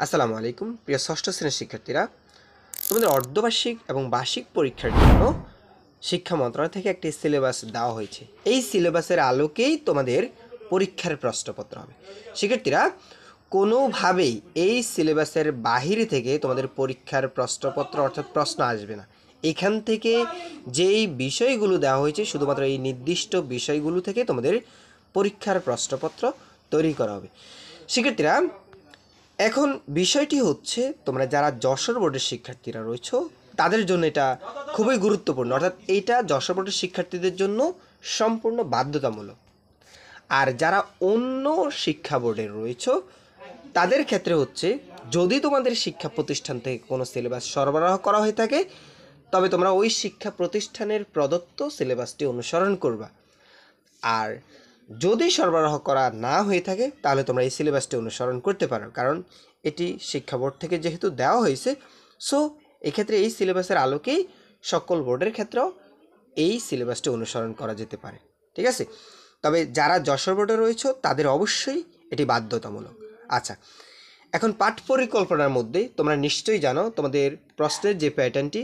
আসসালামু আলাইকুম প্রিয় ষষ্ঠ শ্রেণীর শিক্ষার্থীরা, তোমাদের অর্ধবার্ষিক এবং বার্ষিক পরীক্ষার জন্য শিক্ষা মন্ত্রণালয় থেকে একটি সিলেবাস দেওয়া হয়েছে। এই সিলেবাসের আলোকেই তোমাদের পরীক্ষার প্রশ্নপত্র হবে। শিক্ষার্থীরা, কোনোভাবেই এই সিলেবাসের বাহিরে থেকে তোমাদের পরীক্ষার প্রশ্নপত্র অর্থাৎ প্রশ্ন আসবে না। এখান থেকে যেই বিষয়গুলো দেওয়া হয়েছে শুধুমাত্র এই নির্দিষ্ট বিষয়গুলো থেকে তোমাদের পরীক্ষার প্রশ্নপত্র তৈরি করা হবে। শিক্ষার্থীরা, এখন বিষয়টি হচ্ছে, তোমরা যারা যশোর বোর্ডের শিক্ষার্থীরা রয়েছো তাদের জন্য এটা খুবই গুরুত্বপূর্ণ, অর্থাৎ এইটা যশোর বোর্ডের শিক্ষার্থীদের জন্য সম্পূর্ণ বাধ্যতামূলক। আর যারা অন্য শিক্ষা বোর্ডের রয়েছো তাদের ক্ষেত্রে হচ্ছে, যদি তোমাদের শিক্ষা প্রতিষ্ঠান থেকে কোনো সিলেবাস সরবরাহ করা হয়ে থাকে তবে তোমরা ওই শিক্ষা প্রতিষ্ঠানের প্রদত্ত সিলেবাসটি অনুসরণ করবা। আর যদি সরবরাহ করা না হয়ে থাকে তাহলে তোমরা এই সিলেবাসটি অনুসরণ করতে পারো, কারণ এটি শিক্ষা বোর্ড থেকে যেহেতু দেওয়া হয়েছে। সো এক্ষেত্রে এই সিলেবাসের আলোকেই সকল বোর্ডের ক্ষেত্রেও এই সিলেবাসটি অনুসরণ করা যেতে পারে। ঠিক আছে, তবে যারা যশোর বোর্ডে রয়েছে তাদের অবশ্যই এটি বাধ্যতামূলক। আচ্ছা, এখন পাঠ পরিকল্পনার মধ্যে তোমরা নিশ্চয়ই জানো তোমাদের প্রশ্নের যে প্যাটার্নটি,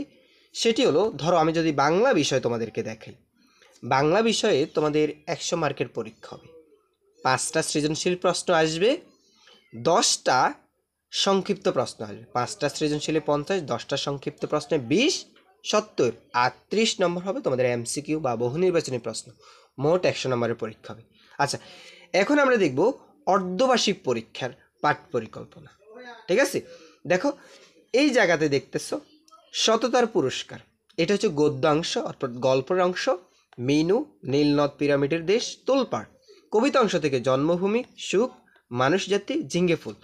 সেটি হলো, ধরো আমি যদি বাংলা বিষয় তোমাদেরকে দেখাই, বাংলা বিষয়ে তোমাদের 100 মার্কের পরীক্ষা হবে। 5টা সৃজনশীল প্রশ্ন আসবে, 10টা সংক্ষিপ্ত প্রশ্ন আসবে। 5টা সৃজনশীলে 50, 10টা সংক্ষিপ্ত প্রশ্নে 20, 70 আর 30 নম্বর হবে তোমাদের এমসিকিউ বা বহু নির্বাচনী প্রশ্ন। মোট 100 নম্বরের পরীক্ষা হবে। আচ্ছা, এখন আমরা দেখব অর্ধবার্ষিক পরীক্ষার পাঠ পরিকল্পনা। ঠিক আছে, দেখো এই জায়গাতে দেখতেছো সততার পুরস্কার, এটা হচ্ছে গদ্যাংশ অর্থাৎ গল্পের অংশ। মেনু, নীলনদ পিরামিডের দেশ, তোলপাড়। কবিতা অংশ থেকে জন্মভূমি, সুখ, মানুষ জাতি, ঝিঙ্গে ফুল।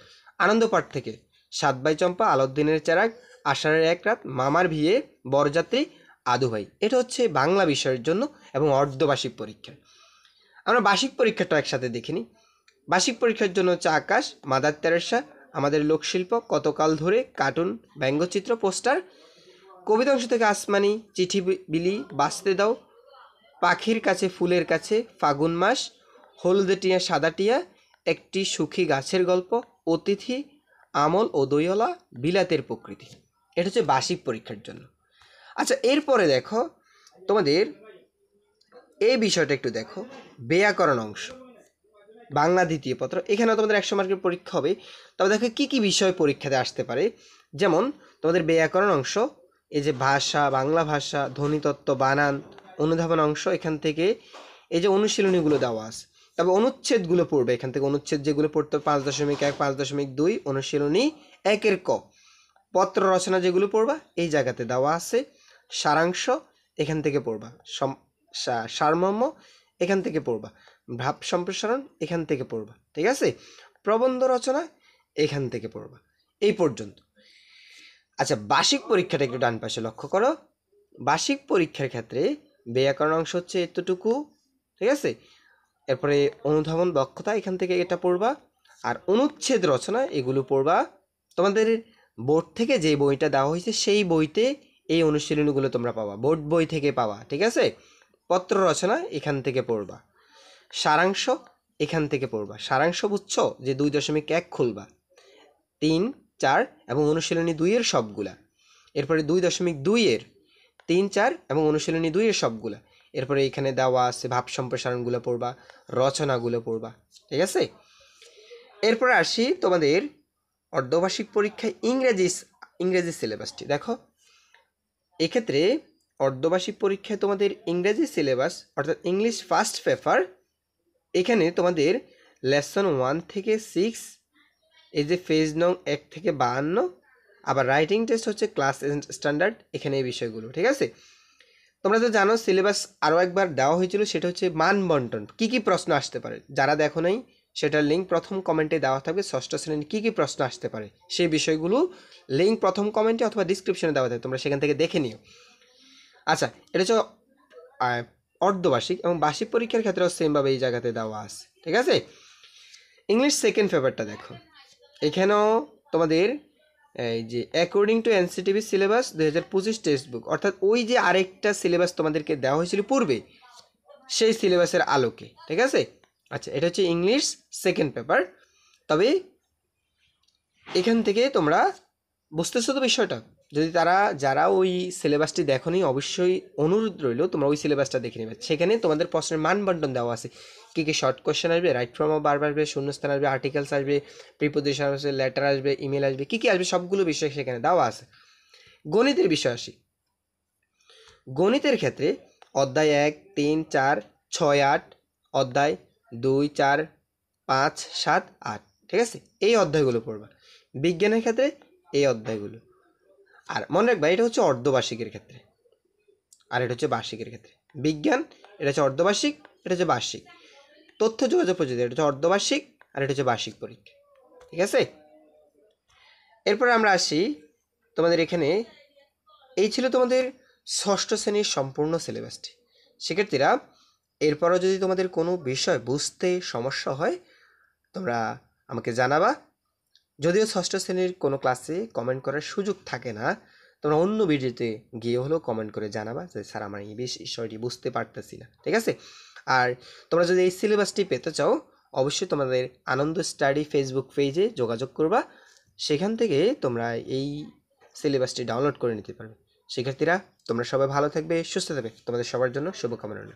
আনন্দ পাঠ থেকে সাত বাই চম্পা, আলাউদ্দিনের চেরাগ, আষাঢ়ের এক রাত, মামার বিয়ে, বরযাত্রী, আদুভাই। এটা হচ্ছে বাংলা বিষয়ের জন্য এবং অর্ধবার্ষিক পরীক্ষা। আমরা বার্ষিক পরীক্ষাটা একসাথে দেখিনি। বার্ষিক পরীক্ষার জন্য হচ্ছে আকাশ, মাদার তেরেসা, আমাদের লোকশিল্প, কতকাল ধরে, কার্টুন, ব্যঙ্গচিত্র, পোস্টার। কবিতা অংশ থেকে আসমানি, চিঠি বিলি, বাঁচতে দাও, পাখির কাছে ফুলের কাছে, ফাগুন মাস, হলদে টিয়া সাদা টিয়া, একটি সুখী গাছের গল্প, অতিথি, আমল ও দইওয়ালা, বিলাতের প্রকৃতি। এটা হচ্ছে বার্ষিক পরীক্ষার জন্য। আচ্ছা, এরপরে দেখো তোমাদের এই বিষয়টা একটু দেখো, ব্যাকরণ অংশ, বাংলা দ্বিতীয় পত্র। এখানে তোমাদের 100 মার্কের পরীক্ষা হবে। তবে দেখো কি কি বিষয় পরীক্ষাতে আসতে পারে। যেমন তোমাদের ব্যাকরণ অংশ, এই যে ভাষা, বাংলা ভাষা, ধ্বনিতত্ত্ব, বানান, অনুধাবন অংশ, এখান থেকে এই যে অনুশীলনীগুলো দেওয়া আছে। তবে অনুচ্ছেদগুলো পড়বে এখান থেকে, অনুচ্ছেদ যেগুলো পড়তে 5.1, 5.2, অনুশীলনী 1-এর ক। পত্র রচনা যেগুলো পড়বা এই জায়গাতে দেওয়া আছে। সারাংশ এখান থেকে পড়বা, সারমর্ম এখান থেকে পড়বা, ভাব সম্প্রসারণ এখান থেকে পড়বা। ঠিক আছে, প্রবন্ধ রচনা এখান থেকে পড়বা, এই পর্যন্ত। আচ্ছা, বার্ষিক পরীক্ষাটা একটু ডান পাশে লক্ষ্য করো। বার্ষিক পরীক্ষার ক্ষেত্রে ব্যাকরণ অংশ হচ্ছে এতটুকু। ঠিক আছে, এরপরে অনুধাবন দক্ষতা এখান থেকে এটা পড়বা, আর অনুচ্ছেদ রচনা এগুলো পড়বা। তোমাদের বোর্ড থেকে যে বইটা দেওয়া হয়েছে সেই বইতে এই অনুশীলনীগুলো তোমরা পাবা, বোর্ড বই থেকে পাবা। ঠিক আছে, পত্র রচনা এখান থেকে পড়বা, সারাংশ এখান থেকে পড়বা। সারাংশ বুঝছো যে 2.1 খুলবা, 3, 4 এবং অনুশীলনী 2-এর সবগুলা। এরপরে 2.2-এর 3, 4 এবং অনুশীলনী 2-এর সবগুলা। এরপরে এখানে দেওয়া আছে ভাব সম্প্রসারণগুলো পড়বা, রচনাগুলো পড়বা। ঠিক আছে, এরপরে আসি তোমাদের অর্ধবার্ষিক পরীক্ষায় ইংরেজি সিলেবাসটি দেখো। এক্ষেত্রে অর্ধবার্ষিক পরীক্ষায় তোমাদের ইংরেজি সিলেবাস অর্থাৎ ইংলিশ ফার্স্ট পেপার, এখানে তোমাদের লেসন 1 থেকে 6, এই যে পেজ নং 1 থেকে 52, আবার রাইটিং টেস্ট হচ্ছে ক্লাস স্ট্যান্ডার্ড, এখানে এই বিষয়গুলো। ঠিক আছে, তোমরা তো জানো সিলেবাস আরও একবার দেওয়া হয়েছিল, সেটা হচ্ছে মান বন্টন, কী কী প্রশ্ন আসতে পারে। যারা দেখো নাই সেটার লিঙ্ক প্রথম কমেন্টে দেওয়া থাকবে। ষষ্ঠ শ্রেণীর কী কী প্রশ্ন আসতে পারে সেই বিষয়গুলো লিঙ্ক প্রথম কমেন্টে অথবা ডিসক্রিপশনে দেওয়া থাকবে, তোমরা সেখান থেকে দেখে নিও। আচ্ছা, এটা হচ্ছে অর্ধবার্ষিক এবং বার্ষিক পরীক্ষার ক্ষেত্রেও সেমভাবে এই জায়গাতে দেওয়া আছে। ঠিক আছে, ইংলিশ সেকেন্ড পেপারটা দেখো। এখানেও তোমাদের এই যে according to NCTB syllabus 2025 text book, অর্থাৎ ওই যে আরেকটা সিলেবাস তোমাদেরকে দেওয়া হয়েছিল পূর্বে সেই সিলেবাসের আলোকে। ঠিক আছে, আচ্ছা, এটা হচ্ছে ইংলিশ সেকেন্ড পেপার। তবে এখান থেকে তোমরা বুঝতেছো তো বিষয়টা? যদি যারা ওই সিলেবাসটি দেখোনি, অবশ্যই অনুরোধ রইল তোমরা ওই সিলেবাসটা দেখে নেবে। সেখানে তোমাদের প্রশ্নের মান বন্টন দেওয়া আছে, কী কী শর্ট কোয়েশ্চেন আসবে, রাইট ফর্ম অফ ভার্ব আসবে, শূন্যস্থান আসবে, আর্টিকেলস আসবে, প্রিপোজিশন আসবে, লেটার আসবে, ইমেল আসবে, কী কী আসবে সবগুলো বিষয় সেখানে দেওয়া আছে। গণিতের বিষয় আসি। গণিতের ক্ষেত্রে অধ্যায় 1, 3, 4, 6, 8, অধ্যায় 2, 4, 5, 7, 8, ঠিক আছে? এই অধ্যায়গুলো পড়বা। বিজ্ঞানের ক্ষেত্রে এই অধ্যায়গুলো। আর মনে রাখবা এটা হচ্ছে অর্ধবার্ষিকের ক্ষেত্রে, আর এটা হচ্ছে বার্ষিকের ক্ষেত্রে। বিজ্ঞান এটা হচ্ছে অর্ধবার্ষিক, এটা হচ্ছে বার্ষিক। তথ্য যোগাযোগ প্রযুক্তি এটা হচ্ছে অর্ধবার্ষিক, আর এটা হচ্ছে বার্ষিক পরীক্ষা, ঠিক আছে? এরপরে আমরা আসি তোমাদের এখানে, এই ছিল তোমাদের ষষ্ঠ শ্রেণীর সম্পূর্ণ সিলেবাসটি। শিক্ষার্থীরা, এরপরও যদি তোমাদের কোনো বিষয় বুঝতে সমস্যা হয় তোমরা আমাকে জানাবা। যদিও ষষ্ঠ শ্রেণীর কোনো ক্লাসে কমেন্ট করার সুযোগ থাকে না, তোমরা অন্য ভিডিওতে গিয়ে হলেও কমেন্ট করে জানাবা যে স্যার আমার এই বিষয়টি বুঝতে পারতেছি না, ঠিক আছে? আর তোমরা যদি এই সিলেবাসটি পেতে চাও অবশ্যই তোমাদের আনন্দ স্টাডি ফেসবুক পেজে যোগাযোগ করবা, সেখান থেকে তোমরা এই সিলেবাসটি ডাউনলোড করে নিতে পারবে। শিক্ষার্থীরা, তোমরা সবাই ভালো থাকবে, সুস্থ থাকবে, তোমাদের সবার জন্য শুভকামনা রইল।